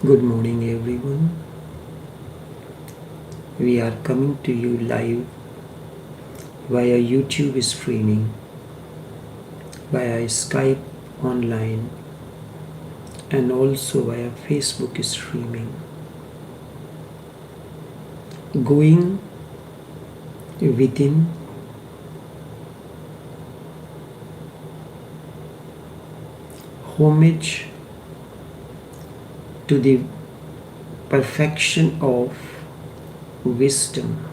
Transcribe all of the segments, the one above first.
Good morning, everyone. We are coming to you live via YouTube streaming, via Skype online, and also via Facebook streaming. Going within, homage to the perfection of wisdom.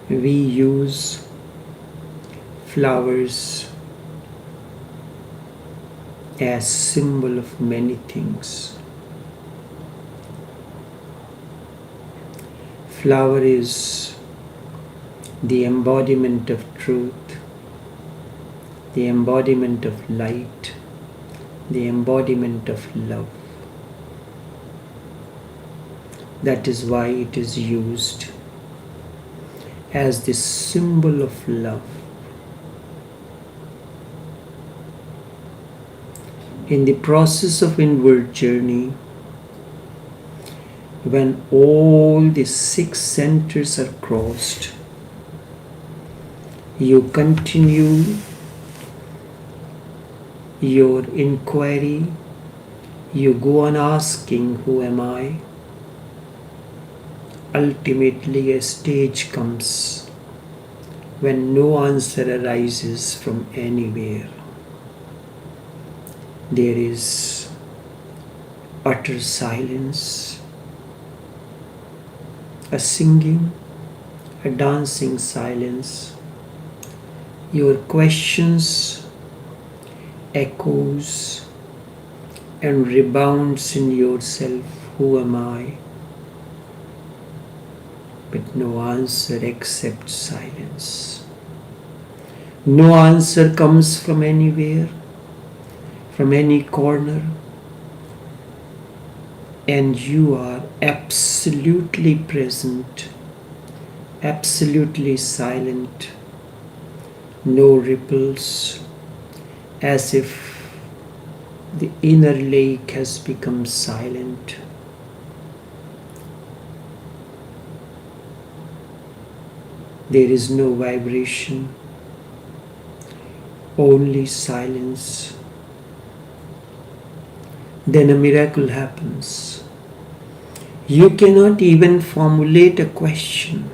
We use flowers as symbol of many things. Flower is the embodiment of truth, the embodiment of light, the embodiment of love. That is why it is used as the symbol of love. In the process of inward journey, when all the 6 centers are crossed, you continue your inquiry, you go on asking, who am I? Ultimately, a stage comes when no answer arises from anywhere. There is utter silence, a singing, a dancing silence. Your questions echoes and rebounds in yourself, who am I? But no answer except silence. No answer comes from anywhere, from any corner, and you are absolutely present, absolutely silent, no ripples, as if the inner lake has become silent. There is no vibration, only silence. Then a miracle happens. You cannot even formulate a question.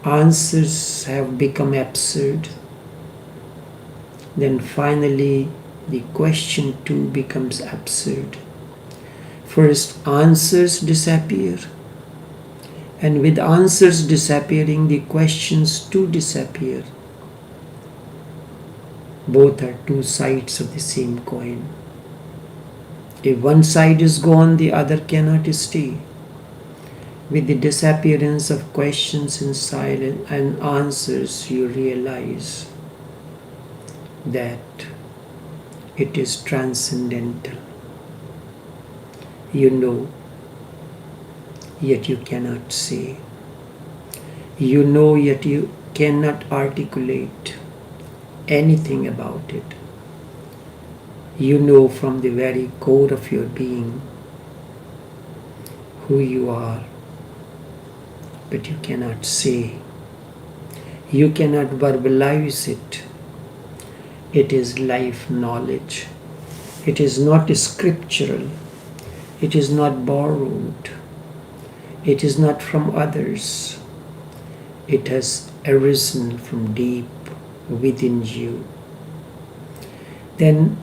Answers have become absurd. Then finally, the question too becomes absurd. First, answers disappear. And with answers disappearing, the questions too disappear. Both are two sides of the same coin. If one side is gone, the other cannot stay. With the disappearance of questions and silence and answers, you realize that it is transcendental. You know, yet you cannot say. You know, yet you cannot articulate anything about it. You know from the very core of your being who you are, but you cannot say. You cannot verbalize it. It is life knowledge. It is not scriptural. It is not borrowed. It is not from others. It has arisen from deep within you. Then,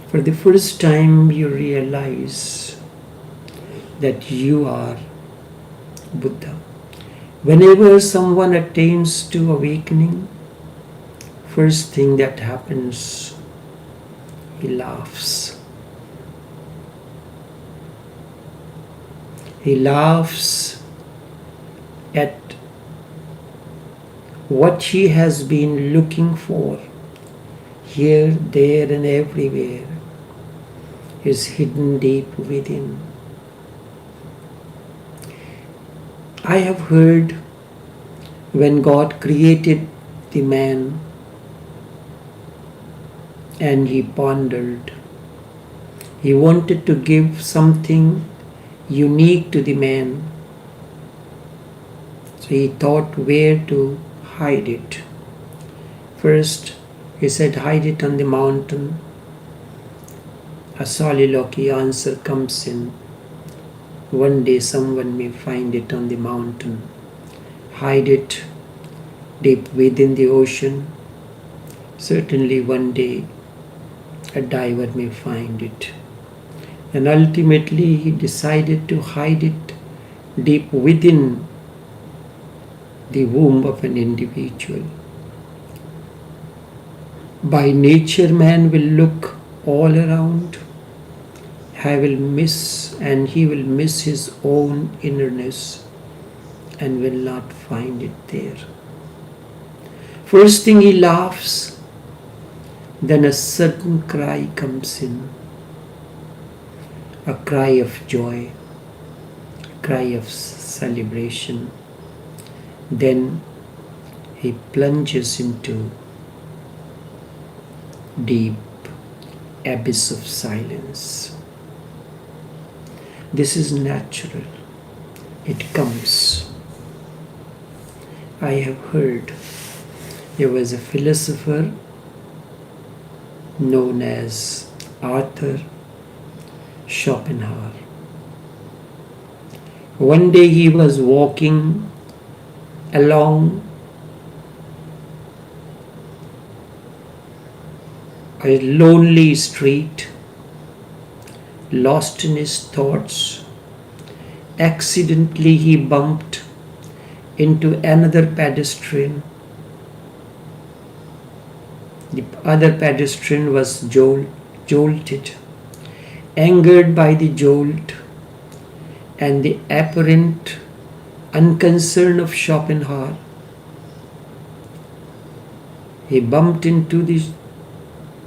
for the first time, you realize that you are Buddha. Whenever someone attains to awakening, first thing that happens, he laughs. He laughs at what he has been looking for, here, there, and everywhere, is hidden deep within. I have heard when God created the man and he pondered, he wanted to give something unique to the man. So he thought where to hide it. First, he said, hide it on the mountain. A soliloquy answer comes in. One day someone may find it on the mountain. Hide it deep within the ocean. Certainly one day a diver may find it. And ultimately he decided to hide it deep within the womb of an individual. By nature, man will look all around. He will miss his own innerness and will not find it there. First thing he laughs, then a sudden cry comes in. A cry of joy, a cry of celebration. Then he plunges into deep abyss of silence. This is natural. It comes. I have heard there was a philosopher known as Arthur Schopenhauer. One day he was walking along a lonely street, lost in his thoughts. Accidentally he bumped into another pedestrian. The other pedestrian was jolted. Angered by the jolt and the apparent unconcern of Schopenhauer, he bumped into the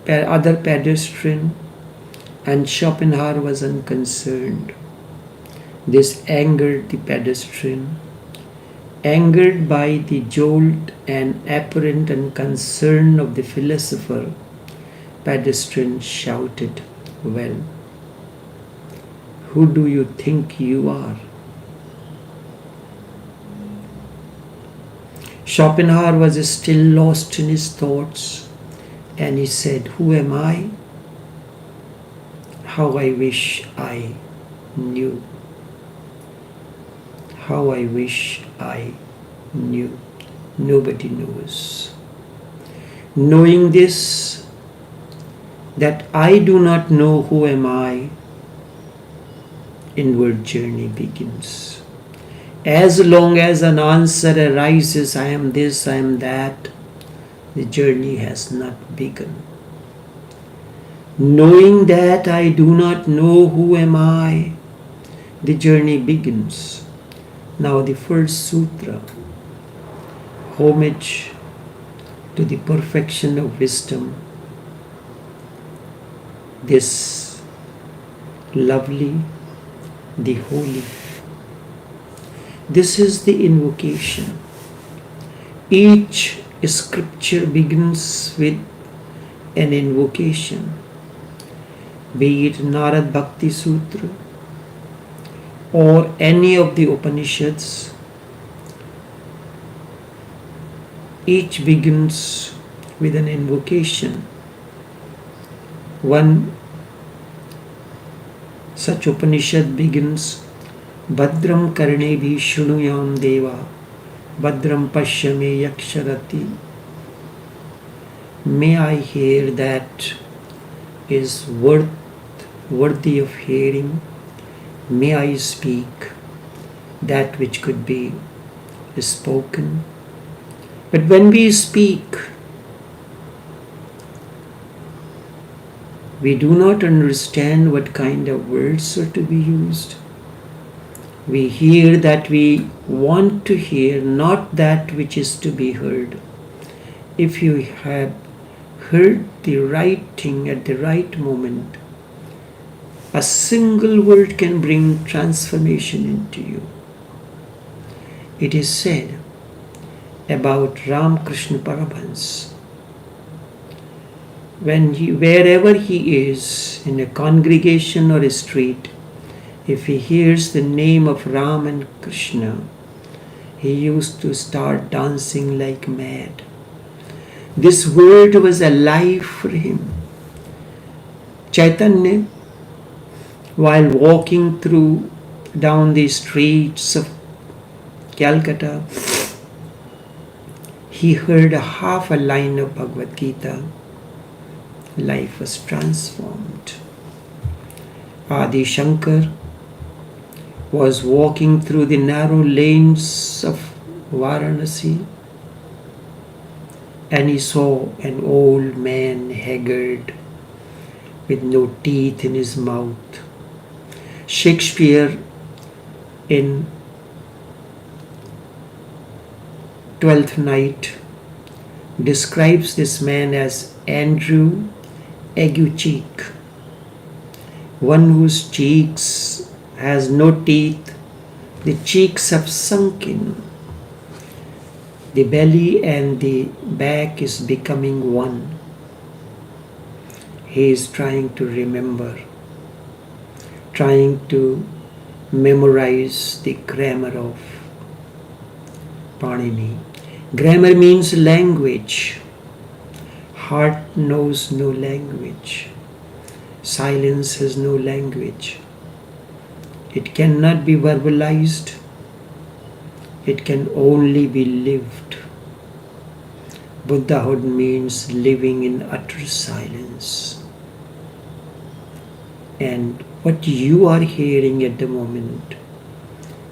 other pedestrian and Schopenhauer was unconcerned. This angered the pedestrian. Angered by the jolt and apparent unconcern of the philosopher, pedestrian shouted, "Well, who do you think you are?" Schopenhauer was still lost in his thoughts and he said, "Who am I? How I wish I knew. How I wish I knew." Nobody knows. Knowing this, that I do not know who am I, inward journey begins. As long as an answer arises, I am this, I am that, the journey has not begun. Knowing that I do not know who am I, the journey begins. Now the first sutra, homage to the perfection of wisdom, this lovely, the holy. This is the invocation. Each scripture begins with an invocation, be it Narad Bhakti Sutra or any of the Upanishads. Each begins with an invocation. One such Upanishad begins, Bhadram Karnebhi Shrunuyam Deva Bhadram Pashyame Yaksharati. May I hear that is worthy of hearing. May I speak that which could be spoken. But when we speak, we do not understand what kind of words are to be used. We hear that we want to hear, not that which is to be heard. If you have heard the right thing at the right moment, a single word can bring transformation into you. It is said about Ramakrishna Paramahansa, wherever he is, in a congregation or a street, if he hears the name of Ram and Krishna, he used to start dancing like mad. This word was alive for him. Chaitanya, while walking down the streets of Calcutta, he heard half a line of Bhagavad Gita. Life was transformed. Adi Shankar was walking through the narrow lanes of Varanasi, and he saw an old man, haggard, with no teeth in his mouth. Shakespeare in Twelfth Night describes this man as Andrew Aguecheek, one whose cheeks has no teeth, the cheeks have sunk in, the belly and the back is becoming one. He is trying to remember, trying to memorize the grammar of Panini. Grammar means language. Heart knows no language. Silence has no language. It cannot be verbalized. It can only be lived. Buddhahood means living in utter silence. And what you are hearing at the moment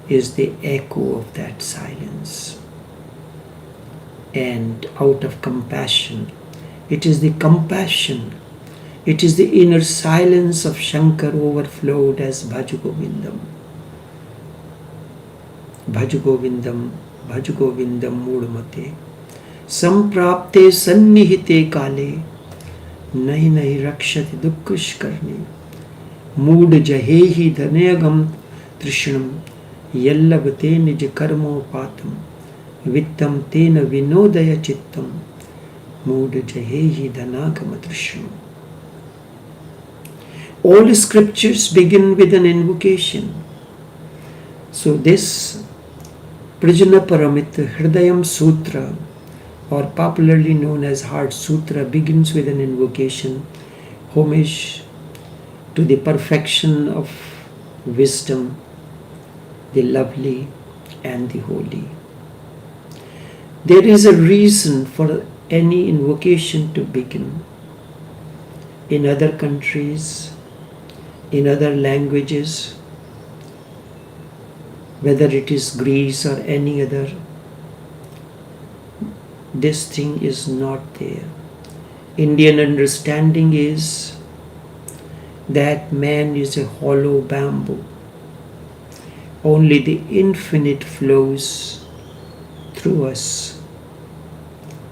is the echo of that silence. And out of compassion, it is the compassion, it is the inner silence of Shankar overflowed as Bhajagovindam. Bhajagovindam, Bhajagovindam Mudmate. Samprapte sannihite kale, nahi nahi rakshati dukkush karne. Mood jahehi dhanayagam trishnam, yallabate nij karmo patam. Vittam tena vinodaya chittam, mood jahehi dhanagama trishnam. All scriptures begin with an invocation. So this Prajna Paramita Hridayam Sutra, or popularly known as Heart Sutra, begins with an invocation, homage to the perfection of wisdom, the lovely and the holy. There is a reason for any invocation to begin. In other countries, in other languages, whether it is Greece or any other, this thing is not there. Indian understanding is that man is a hollow bamboo. Only the infinite flows through us.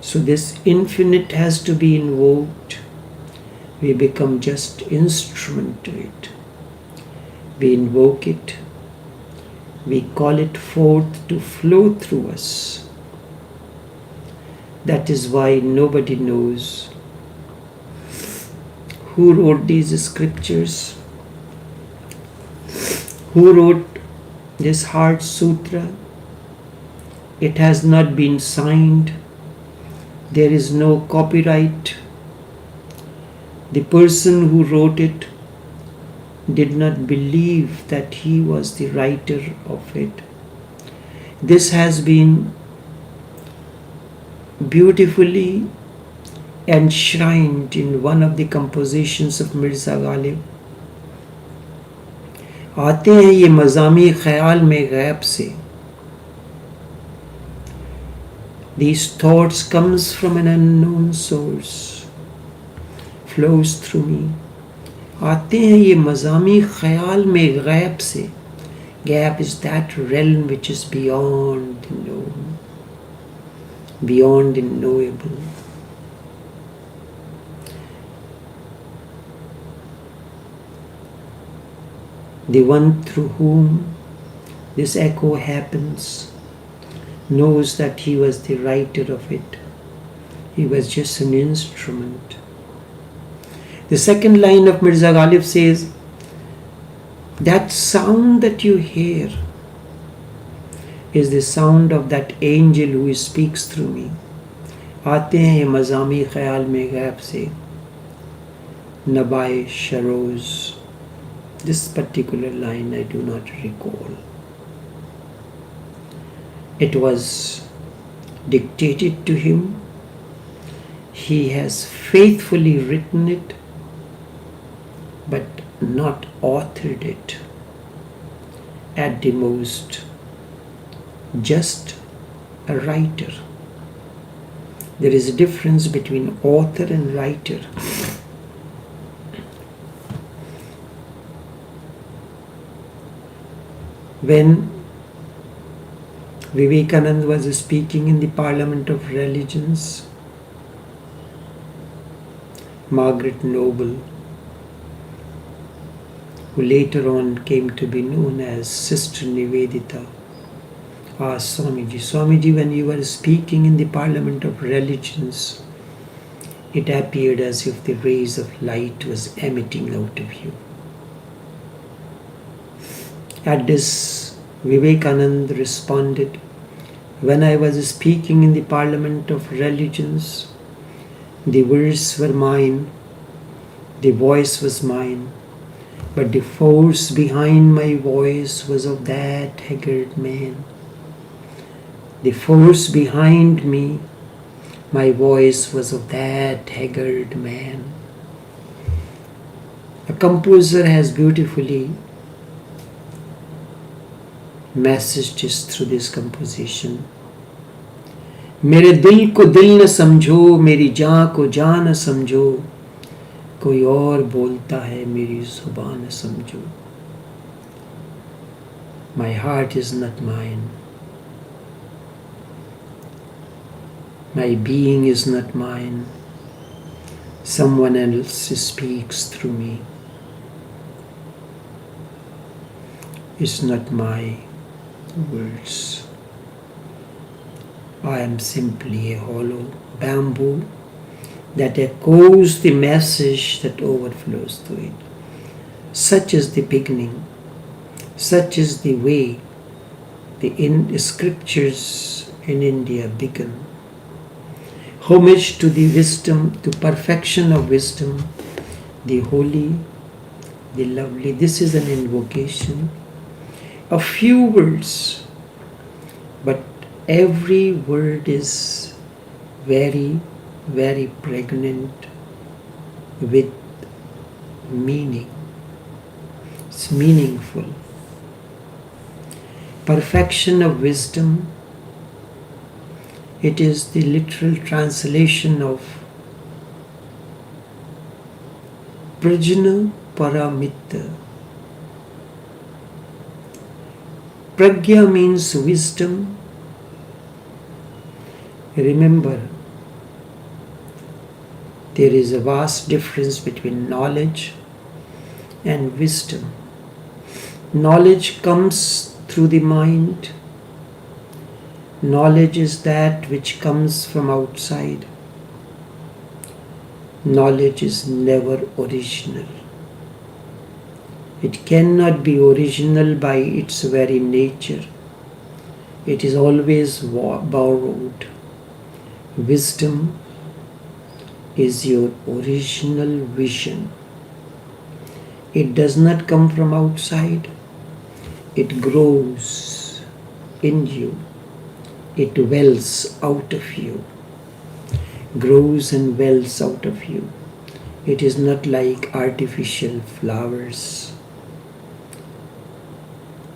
So this infinite has to be invoked. We become just instrument to it. We invoke it. We call it forth to flow through us. That is why nobody knows who wrote these scriptures, who wrote this Heart Sutra. It has not been signed. There is no copyright. The person who wrote it did not believe that he was the writer of it. This has been beautifully enshrined in one of the compositions of Mirza Ghalib. आते हैं ये मज़ामी ख्याल में गैब से. These thoughts comes from an unknown source, flows through me. आते हैं ये मज़ामी ख्याल में गैब से. Gap is that realm which is beyond the known, beyond the knowable. The one through whom this echo happens knows that he was the writer of it. He was just an instrument. The second line of Mirza Ghalib says, that sound that you hear is the sound of that angel who speaks through me. आते हैं ये मज़ामी ख्याल में गैब से नबाए Sharoz. This particular line I do not recall. It was dictated to him. He has faithfully written it, but not authored it. At the most, just a writer. There is a difference between author and writer. When Vivekananda was speaking in the Parliament of Religions, Margaret Noble, who later on came to be known as Sister Nivedita, asked Swamiji, when you were speaking in the Parliament of Religions, it appeared as if the rays of light was emitting out of you. At this, Vivekananda responded, when I was speaking in the Parliament of Religions, the words were mine, the voice was mine, but the force behind my voice was of that haggard man. The force behind me, my voice was of that haggard man. A composer has beautifully messaged us through this composition. मेरे दिल को दिल न समझो, मेरी जान को जान न समझो, कोई और बोलता है मेरी जुबान न समझो. My heart is not mine. My being is not mine. Someone else speaks through me. It's not my words. I am simply a hollow bamboo that echoes the message that overflows through it. Such is the beginning. Such is the way the scriptures in India begin. Homage to the wisdom, to perfection of wisdom, the holy, the lovely. This is an invocation. A few words, but every word is very, very pregnant with meaning. It's meaningful. Perfection of wisdom. It is the literal translation of Prajna Paramita. Pragya means wisdom. Remember, there is a vast difference between knowledge and wisdom. Knowledge comes through the mind. Knowledge is that which comes from outside. Knowledge is never original. It cannot be original by its very nature. It is always borrowed. Wisdom is your original vision. It does not come from outside. It grows in you. It wells out of you. Grows and wells out of you. It is not like artificial flowers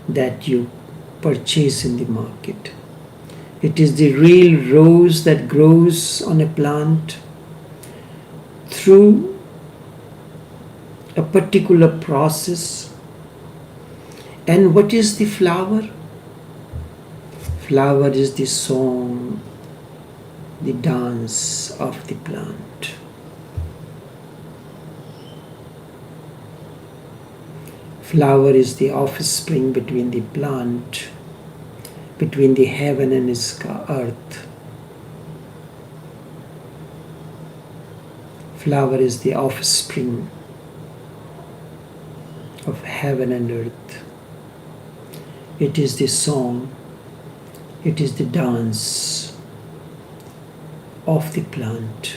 that you purchase in the market. It is the real rose that grows on a plant through a particular process. And what is the flower? Flower is the song, the dance of the plant. Flower is the offspring between the plant between the heaven and earth. Flower is the offspring of heaven and earth. It is the song, it is the dance of the plant.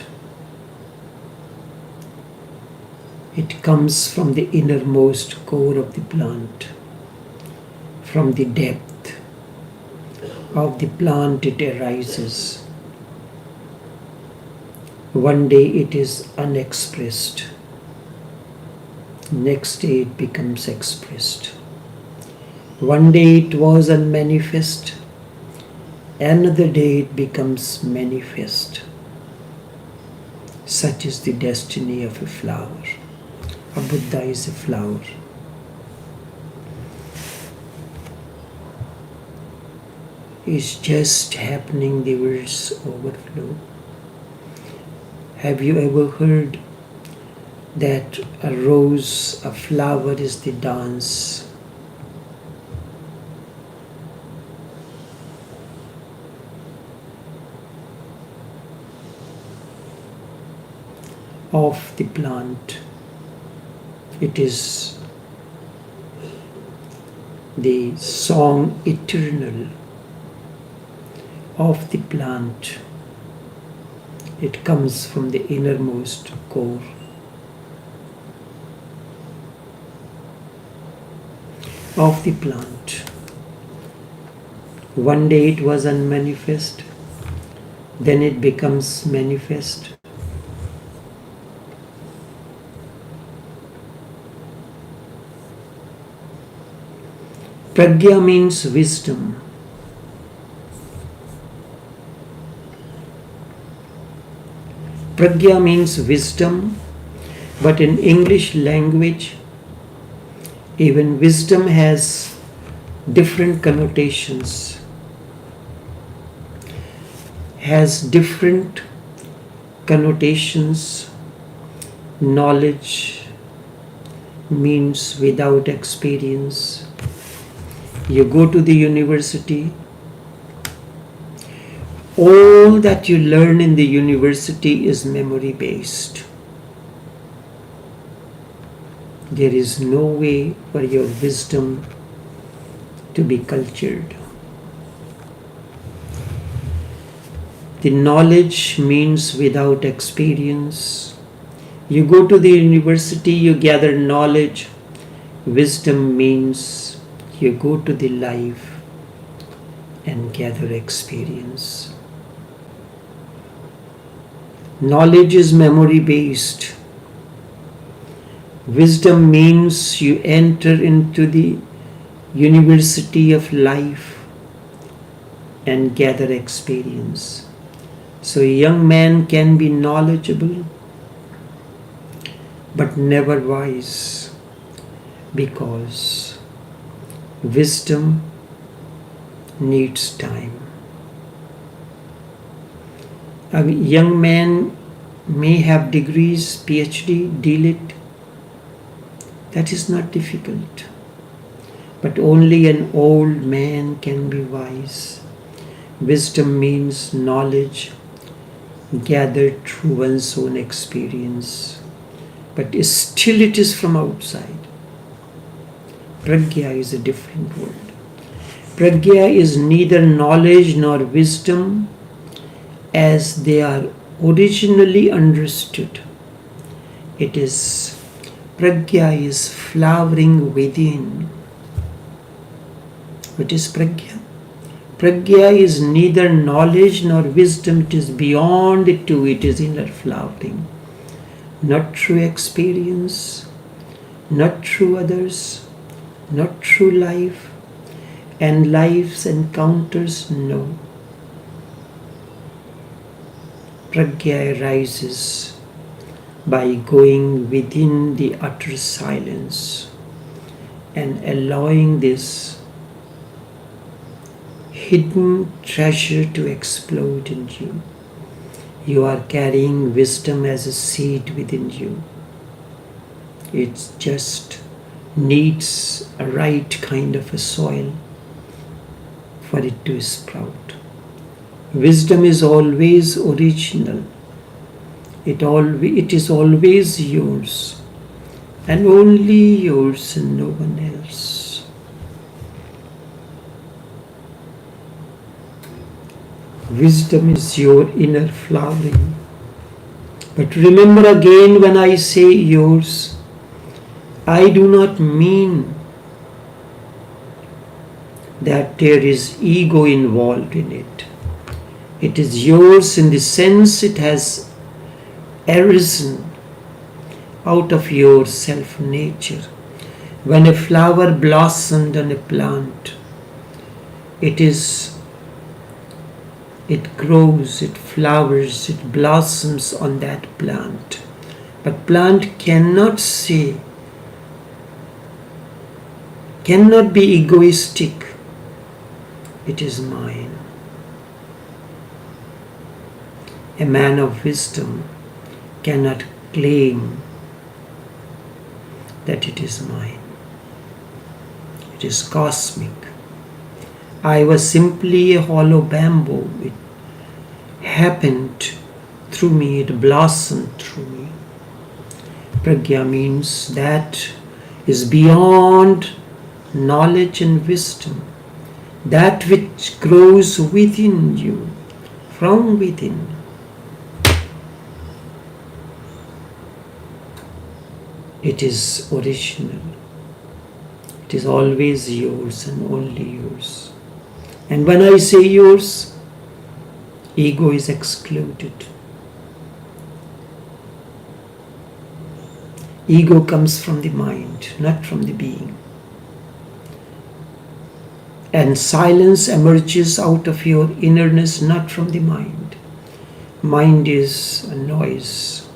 It comes from the innermost core of the plant. From the depth of the plant it arises. One day it is unexpressed. Next day it becomes expressed. One day it was unmanifest. Another day it becomes manifest. Such is the destiny of a flower. A Buddha is a flower. It's just happening, the words overflow. Have you ever heard that a rose, a flower is the dance? Of the plant. It is the song eternal of the plant. It comes from the innermost core. Of the plant. One day it was unmanifest, then it becomes manifest. Pragya means wisdom. Pragya means wisdom, but in English language, even wisdom has different connotations, has different connotations. Knowledge means without experience. You go to the university, all that you learn in the university is memory based. There is no way for your wisdom to be cultured. The knowledge means without experience. You go to the university, you gather knowledge. Wisdom means you go to the life and gather experience. Knowledge is memory based. Wisdom means you enter into the university of life and gather experience. So a young man can be knowledgeable but never wise, because wisdom needs time. A young man may have degrees, PhD, D.Litt. That is not difficult. But only an old man can be wise. Wisdom means knowledge gathered through one's own experience. But still it is from outside. Pragya is a different word. Pragya is neither knowledge nor wisdom as they are originally understood. It is, pragya is flowering within. What is pragya? Pragya is neither knowledge nor wisdom. It is beyond the two. It is inner flowering. Not through experience, not through others, not through life and life's encounters, no. Pragya arises by going within the utter silence and allowing this hidden treasure to explode in you. You are carrying wisdom as a seed within you. It just needs a right kind of a soil for it to sprout. Wisdom is always original. It is always yours, and only yours and no one else. Wisdom is your inner flowering. But remember again, when I say yours, I do not mean that there is ego involved in it. It is yours in the sense it has arisen out of your self-nature. When a flower blossomed on a plant, it grows, it flowers, it blossoms on that plant. But plant cannot be egoistic. It is mine. A man of wisdom cannot claim that it is mine. It is cosmic. I was simply a hollow bamboo. It happened through me, it blossomed through me. Pragya means that is beyond knowledge and wisdom. That which grows within you, from within. It is original. It is always yours and only yours. And when I say yours, ego is excluded. Ego comes from the mind, not from the being. And silence emerges out of your innerness, not from the mind. Mind is a noise.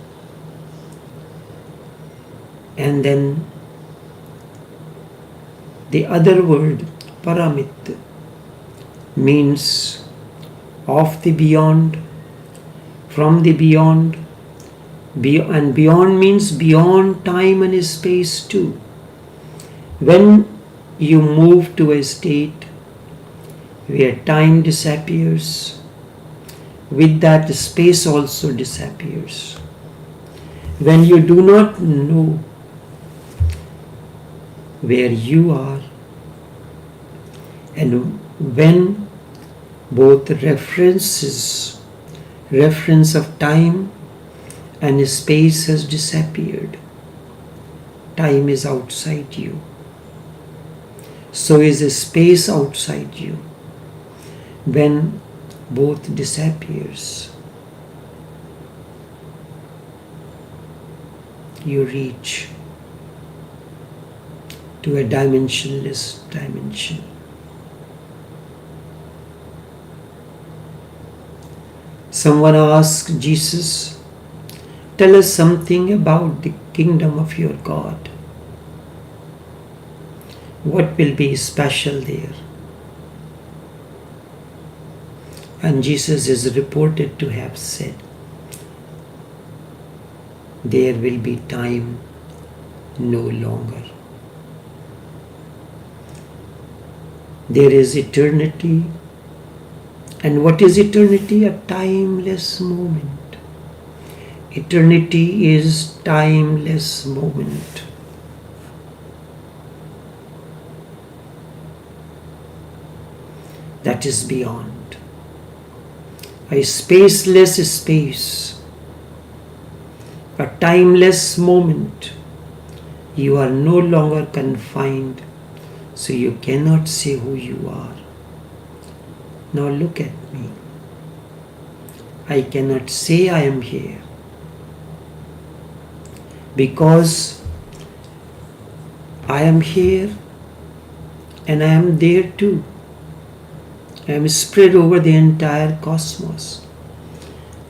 And then the other word, paramit, means of the beyond, from the beyond, and beyond means beyond time and space too. When you move to a state where time disappears, with that space also disappears. When you do not know where you are, and when both reference of time and space has disappeared, time is outside you. So is a space outside you. When both disappears, you reach to a dimensionless dimension. Someone asked Jesus, tell us something about the kingdom of your God. What will be special there? And Jesus is reported to have said, there will be time no longer. There is eternity. And what is eternity? A timeless moment. Eternity is timeless moment. That is beyond. A spaceless space. A timeless moment. You are no longer confined, so you cannot say who you are. Now look at me. I cannot say I am here because I am here and I am there too. I am spread over the entire cosmos.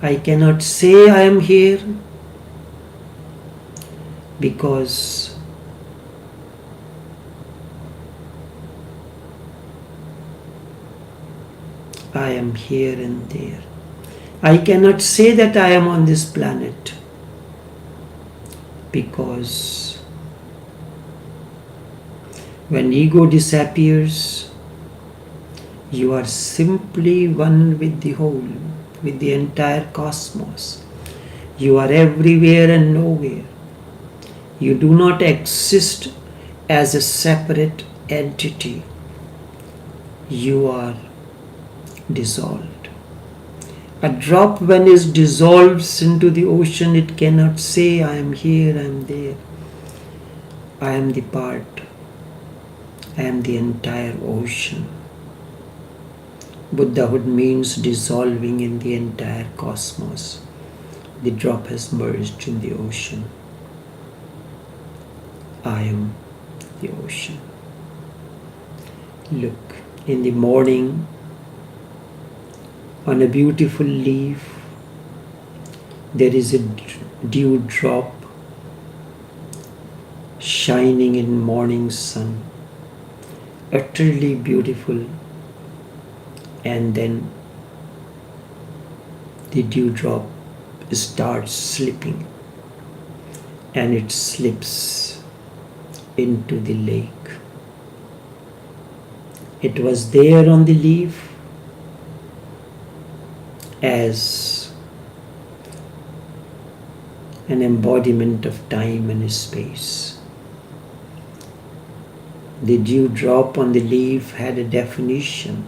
I cannot say I am here because I am here and there. I cannot say that I am on this planet because when ego disappears, You are simply one with the whole, with the entire cosmos. You are everywhere and nowhere. You do not exist as a separate entity. You are dissolved. A drop, when it dissolves into the ocean, it cannot say, I am here, I am there. I am the part. I am the entire ocean. Buddhahood means dissolving in the entire cosmos. The drop has merged in the ocean. I am the ocean. Look, in the morning, on a beautiful leaf, there is a dew drop shining in morning sun, utterly beautiful, and then the dewdrop starts slipping and it slips into the lake. It was there on the leaf as an embodiment of time and space. The dewdrop on the leaf had a definition,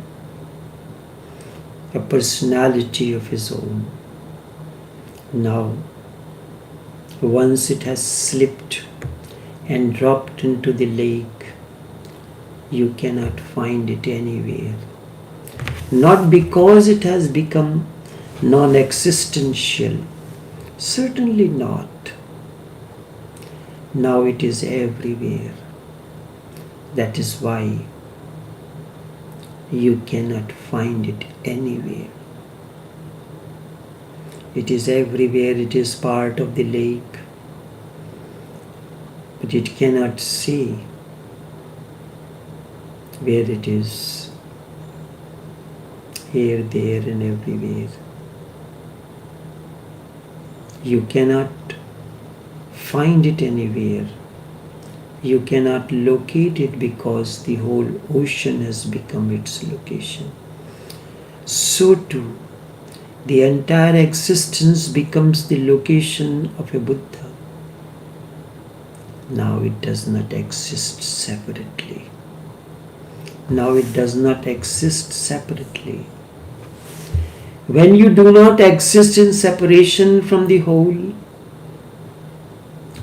a personality of his own. Now, once it has slipped and dropped into the lake, you cannot find it anywhere. Not because it has become non-existential, certainly not. Now it is everywhere. That is why you cannot find it anywhere. It is everywhere, it is part of the lake, but it cannot say where it is, here, there, and everywhere. You cannot find it anywhere. You cannot locate it because the whole ocean has become its location. So too, the entire existence becomes the location of a Buddha. Now it does not exist separately. Now it does not exist separately. When you do not exist in separation from the whole,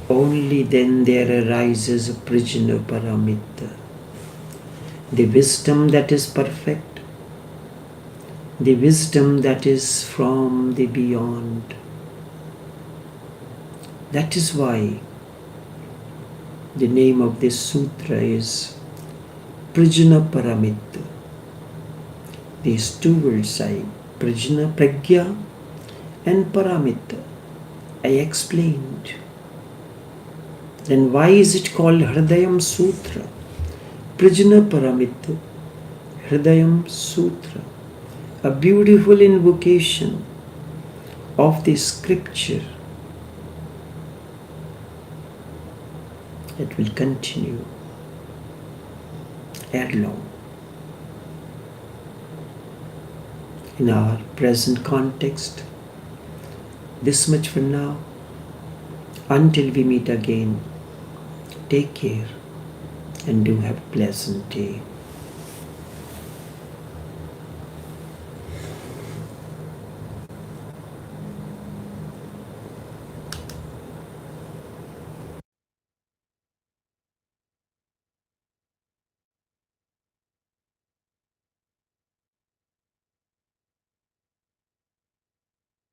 only then there arises a prajna paramita, the wisdom that is perfect, the wisdom that is from the beyond. That is why the name of this sutra is prajna paramita. These two words, prajna, pragya, and paramita, I explained. Then why is it called Hridayam Sutra? Prajna Paramita, Hridayam Sutra, a beautiful invocation of the scripture that will continue ere long. In our present context, this much for now. Until we meet again, take care and do have a pleasant day.